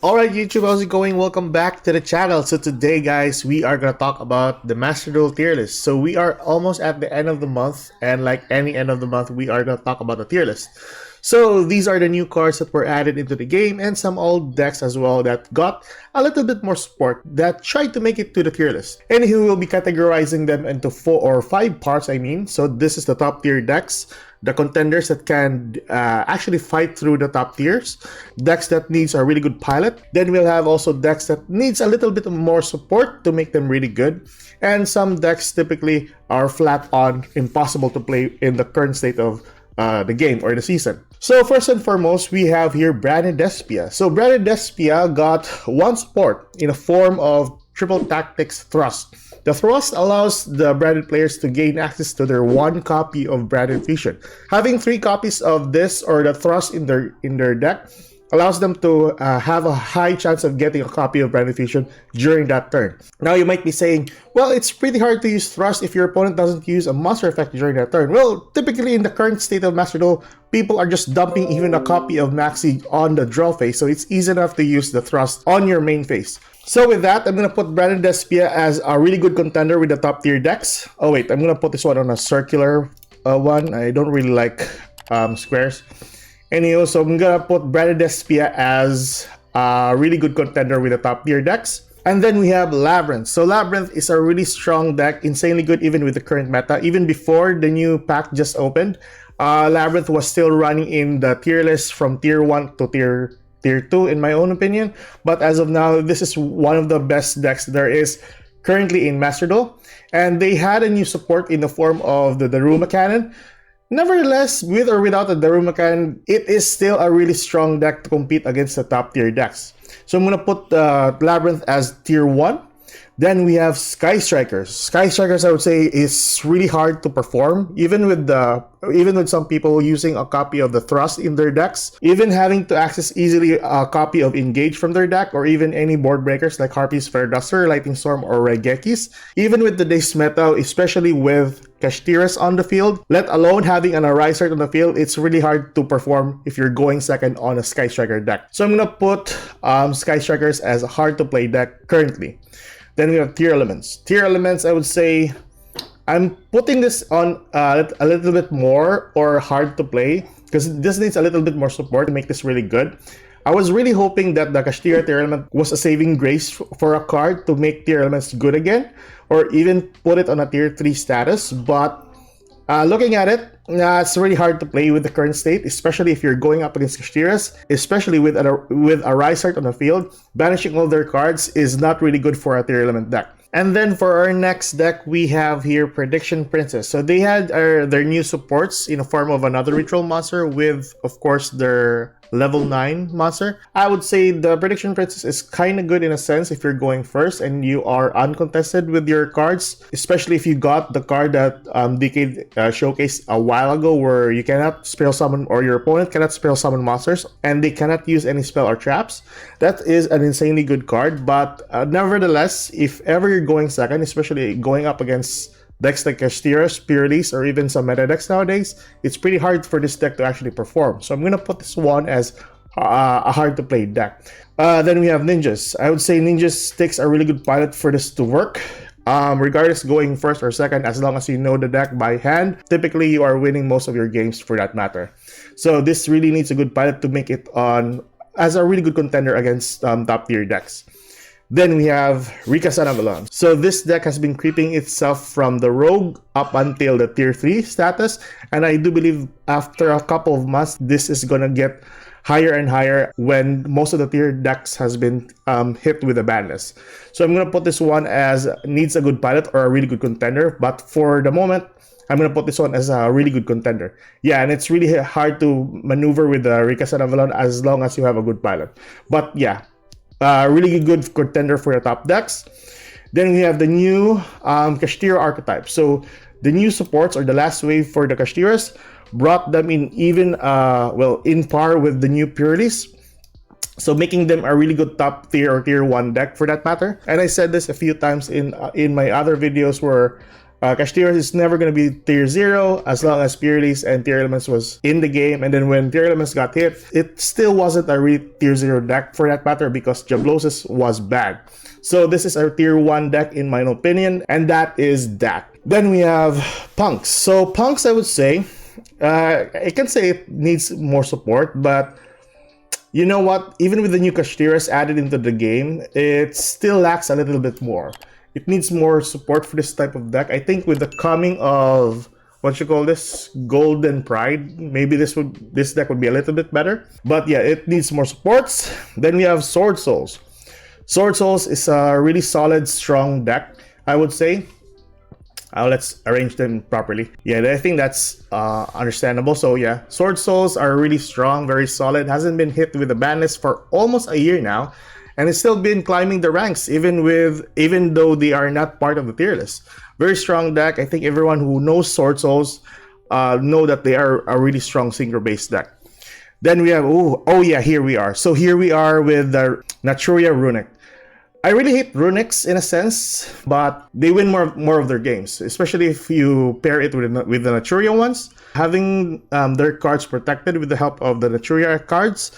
Alright YouTube, how's it going? Welcome back to the channel. So today guys, we are going to talk about the Master Duel tier list. So we are almost at the end of the month, and like any end of the month, we are going to talk about the tier list. So these are the new cards that were added into the game and some old decks as well that got a little bit more support that tried to make it to the tier list. Anywho, we'll be categorizing them into 4 or 5 parts, So this is the top tier decks, the contenders that can actually fight through the top tiers, decks that needs a really good pilot. Then we'll have also decks that needs a little bit more support to make them really good. And some decks typically are flat on impossible to play in the current state of the game or the season. So first and foremost, we have here Branded Despia. So Branded Despia got one support in the form of Triple Tactics Thrust. The Thrust allows the branded players to gain access to their one copy of Branded Fusion. Having 3 copies of this or the Thrust in their deck allows them to have a high chance of getting a copy of Branded Fusion during that turn. Now you might be saying, well, it's pretty hard to use Thrust if your opponent doesn't use a monster effect during that turn. Well, typically in the current state of Master Duel, people are just dumping even a copy of Maxi on the draw phase, so it's easy enough to use the Thrust on your main phase. So with that, I'm going to put Branded Despia as a really good contender with the top tier decks. Oh wait, I'm going to put this one on a circular one. I don't really like squares. Anyway, so I'm gonna put Branded Despia as a really good contender with the top tier decks. And then we have Labyrinth. So Labyrinth is a really strong deck, insanely good even with the current meta. Even before the new pack just opened, Labyrinth was still running in the tier list from tier 1 to tier 2 in my own opinion. But as of now, this is one of the best decks there is currently in Master Duel. And they had a new support in the form of the Daruma Cannon. Nevertheless, with or without the Daruma Cannon, it is still a really strong deck to compete against the top tier decks. So I'm going to put Labyrinth as tier 1. Then we have Sky Strikers. Sky Strikers, I would say, is really hard to perform, even with some people using a copy of the Thrust in their decks, even having to access easily a copy of Engage from their deck, or even any board breakers like Harpy's Flare Duster, Lightning Storm, or Regekis. Even with today's meta, especially with Kashtiras on the field, let alone having an Arisart on the field, it's really hard to perform if you're going second on a Sky Striker deck. So I'm gonna put Sky Strikers as a hard to play deck currently. Then we have Tier Elements. Tier Elements, I would say, I'm putting this on a little bit more or hard to play because this needs a little bit more support to make this really good. I was really hoping that the Kashtira Tier Element was a saving grace for a card to make Tier Elements good again, or even put it on a Tier 3 status, but looking at it, it's really hard to play with the current state, especially if you're going up against Kashtiras, especially with a Rysart on the field. Banishing all their cards is not really good for a Tier Element deck. And then for our next deck, we have here Prediction Princess. So they had their new supports in the form of another ritual monster with, of course, their level 9 monster. I would say the Prediction Princess is kind of good in a sense if you're going first and you are uncontested with your cards, especially if you got the card that Decade showcased a while ago where you cannot spell summon, or your opponent cannot spell summon monsters and they cannot use any spell or traps. That is an insanely good card, but nevertheless, if ever you're going second, especially going up against decks like Kashtiras, Purelease, or even some meta decks nowadays, it's pretty hard for this deck to actually perform. So I'm going to put this one as a hard to play deck. Then we have Ninjas. I would say Ninjas takes a really good pilot for this to work. Regardless going first or second, as long as you know the deck by hand, typically you are winning most of your games for that matter. So this really needs a good pilot to make it on as a really good contender against top tier decks. Then we have Rika Son of Avalon. So this deck has been creeping itself from the Rogue up until the Tier 3 status. And I do believe after a couple of months, this is going to get higher and higher when most of the tier decks has been hit with a ban list. So I'm going to put this one as needs a good pilot or a really good contender. But for the moment, I'm going to put this one as a really good contender. Yeah, and it's really hard to maneuver with the Rika Son of Avalon as long as you have a good pilot. But yeah. Really good contender for the top decks. Then we have the new Kashtira archetype. So the new supports or the last wave for the Kashtiras brought them in even in par with the new Purelease. So making them a really good top tier or tier 1 deck for that matter. And I said this a few times in my other videos where Kashtira is never going to be tier 0 as long as Purelist and Tier Elements was in the game. And then when Tier Elements got hit, it still wasn't a real tier 0 deck for that matter because Jablosis was bad. So this is our tier 1 deck in my opinion, and that is that. Then we have Punks. So Punks, I would say, I can say it needs more support, but you know what? Even with the new Kashtiras added into the game, it still lacks a little bit more. It needs more support for this type of deck. I think with the coming of what you call this, Golden Pride, maybe this deck would be a little bit better. But yeah, it needs more supports. Then we have Sword Souls. Sword Souls is a really solid, strong deck, I would say. Let's arrange them properly. Yeah, I think that's understandable. So yeah, Sword Souls are really strong, very solid. Hasn't been hit with the ban list for almost a year now, and it's still been climbing the ranks even though they are not part of the tier list. Very strong deck. I think everyone who knows Sword Souls know that they are a really strong synchro based deck. Then we have oh yeah, here we are. So here we are with the Naturia Runic. I really hate Runics in a sense, but they win more of their games, especially if you pair it with the Naturia ones. Having their cards protected with the help of the Naturia cards.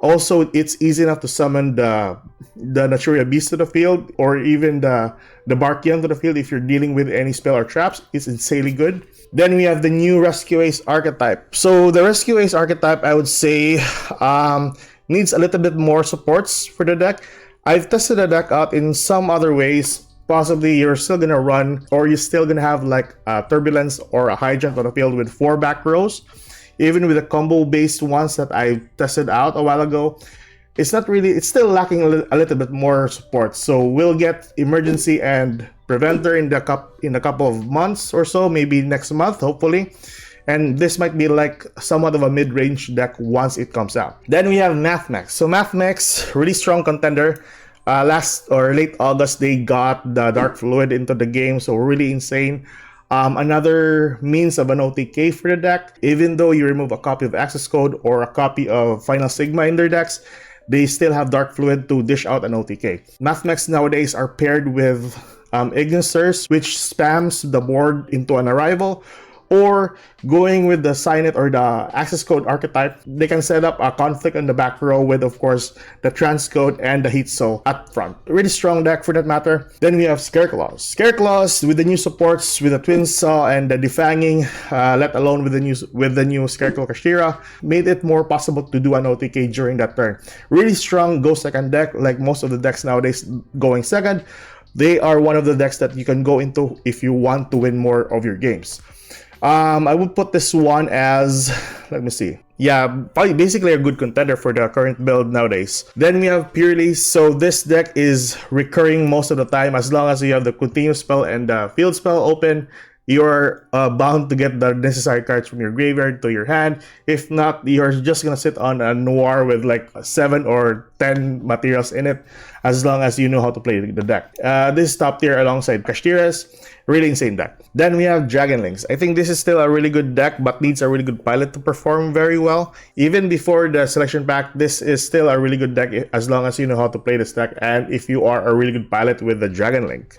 Also, it's easy enough to summon the Naturia Beast to the field, or even the Barkion to the field if you're dealing with any spell or traps. It's insanely good. Then we have the new Rescue Ace archetype. So the Rescue Ace archetype, I would say, needs a little bit more supports for the deck. I've tested the deck out in some other ways. Possibly you're still gonna run, or you're still gonna have like a Turbulence or a High Jump on the field with 4 back rows. Even with the combo based ones that I tested out a while ago, it's still lacking a little bit more support. So we'll get Emergency and Preventer in a couple of months or so, maybe next month, hopefully. And this might be like somewhat of a mid-range deck once it comes out. Then we have Mathmex. So Mathmex, really strong contender. Last or late August, they got the Dark Fluid into the game, so really insane. Another means of an OTK for the deck. Even though you remove a copy of Access Code or a copy of Final Sigma in their decks, they still have Dark Fluid to dish out an OTK. Mathmex nowadays are paired with Ignisers, which spams the board into an arrival, or going with the Sign It or the Access Code archetype, they can set up a conflict on the back row with, of course, the Transcode and the Heat Soul up front. Really strong deck for that matter. Then we have Scareclaws. Scareclaws with the new supports, with the Twin Saw and the Defanging, let alone with the new Scareclaw Kashira, made it more possible to do an OTK during that turn. Really strong go second deck, like most of the decks nowadays going second. They are one of the decks that you can go into if you want to win more of your games. I would put this one as, let me see. Yeah, probably basically a good contender for the current build nowadays. Then we have Purely. So this deck is recurring most of the time. As long as you have the continuous spell and the field spell open, you're bound to get the necessary cards from your graveyard to your hand. If not, you're just gonna sit on a Noir with like 7 or 10 materials in it, as long as you know how to play the deck. This is top tier alongside Kashtiras. Really insane deck. Then we have Dragonlings. I think this is still a really good deck, but needs a really good pilot to perform very well. Even before the selection pack, this is still a really good deck as long as you know how to play this deck, and if you are a really good pilot with the Dragonlink.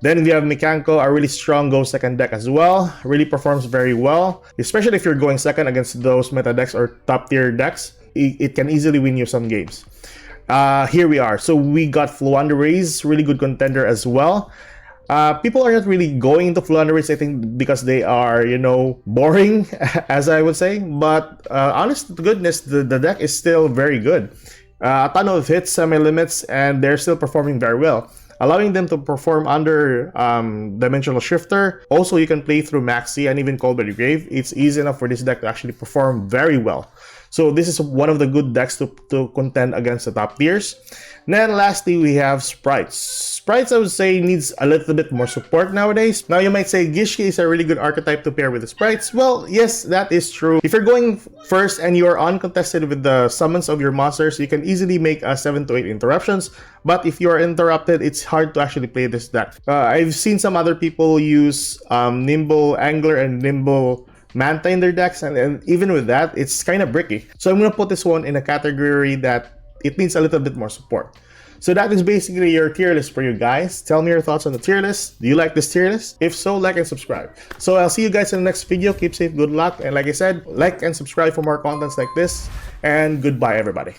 Then we have Mekanko, a really strong go second deck as well. Really performs very well, especially if you're going second against those meta decks or top tier decks. It can easily win you some games. Here we are. So we got Fluander Rays, really good contender as well. People are not really going into Fluander Rays, I think, because they are, boring, as I would say. But honest to goodness, the deck is still very good. A ton of hits, semi-limits, and they're still performing very well, allowing them to perform under Dimensional Shifter. Also, you can play through Maxi and even Cold Bloody Grave. It's easy enough for this deck to actually perform very well. So this is one of the good decks to contend against the top tiers. And then lastly, we have Sprites. Sprites, I would say, needs a little bit more support nowadays. Now you might say Gishki is a really good archetype to pair with the Sprites. Well, yes, that is true. If you're going first and you're uncontested with the summons of your monsters, you can easily make 7 to 8 interruptions. But if you are interrupted, it's hard to actually play this deck. I've seen some other people use Nimble Angler and Nimble Manta in their decks, and even with that, it's kind of bricky. So I'm going to put this one in a category that it needs a little bit more support. So that is basically your tier list for you guys. Tell me your thoughts on the tier list. Do you like this tier list? If so, like and subscribe. So I'll see you guys in the next video. Keep safe, good luck, and like I said, like and subscribe for more contents like this. And goodbye, everybody.